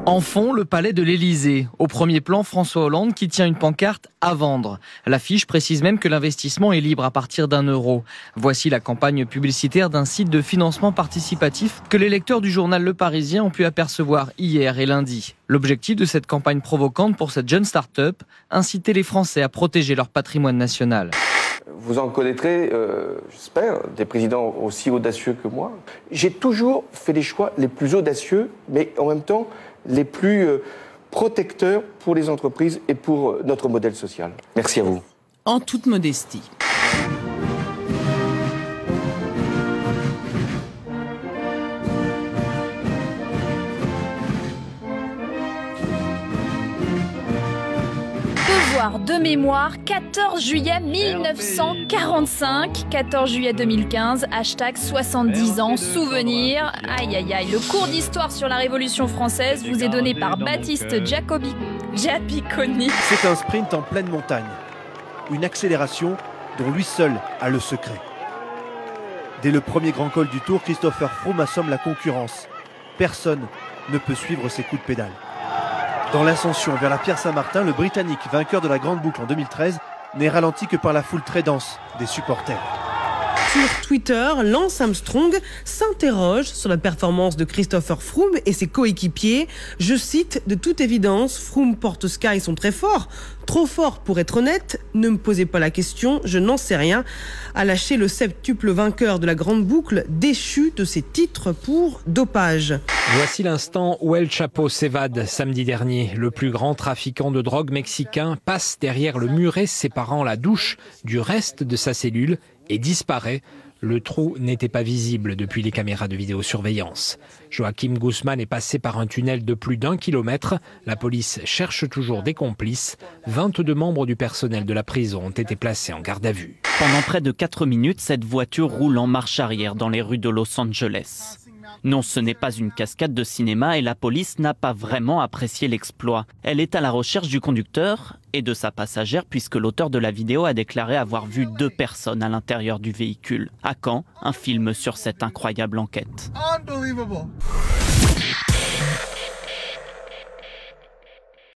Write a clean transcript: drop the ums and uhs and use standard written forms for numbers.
En fond, le palais de l'Élysée. Au premier plan, François Hollande qui tient une pancarte à vendre. L'affiche précise même que l'investissement est libre à partir d'€1. Voici la campagne publicitaire d'un site de financement participatif que les lecteurs du journal Le Parisien ont pu apercevoir hier et lundi. L'objectif de cette campagne provocante pour cette jeune start-up, inciter les Français à protéger leur patrimoine national. Vous en connaîtrez, j'espère, des présidents aussi audacieux que moi. J'ai toujours fait les choix les plus audacieux, mais en même temps les plus protecteurs pour les entreprises et pour notre modèle social. Merci à vous. En toute modestie. De mémoire, 14 juillet 1945, 14 juillet 2015, hashtag 70 ans, souvenir. Aïe aïe aïe, le cours d'histoire sur la Révolution française vous est donné par Baptiste Giapiconi. C'est un sprint en pleine montagne, une accélération dont lui seul a le secret. Dès le premier grand col du Tour, Christopher Froome assomme la concurrence. Personne ne peut suivre ses coups de pédale. Dans l'ascension vers la Pierre Saint-Martin, le Britannique, vainqueur de la Grande Boucle en 2013, n'est ralenti que par la foule très dense des supporters. Sur Twitter, Lance Armstrong s'interroge sur la performance de Christopher Froome et ses coéquipiers. Je cite, « De toute évidence, Froome porte Sky sont très forts. Trop forts pour être honnête. Ne me posez pas la question, je n'en sais rien. » A lâché le septuple vainqueur de la Grande Boucle, déchu de ses titres pour dopage. Voici l'instant où El Chapo s'évade samedi dernier. Le plus grand trafiquant de drogue mexicain passe derrière le muret séparant la douche du reste de sa cellule et disparaît. Le trou n'était pas visible depuis les caméras de vidéosurveillance. Joaquim Guzman est passé par un tunnel de plus d'1 kilomètre. La police cherche toujours des complices. 22 membres du personnel de la prison ont été placés en garde à vue. Pendant près de 4 minutes, cette voiture roule en marche arrière dans les rues de Los Angeles. Non, ce n'est pas une cascade de cinéma et la police n'a pas vraiment apprécié l'exploit. Elle est à la recherche du conducteur et de sa passagère puisque l'auteur de la vidéo a déclaré avoir vu 2 personnes à l'intérieur du véhicule. À quand un film sur cette incroyable enquête? Unbelievable.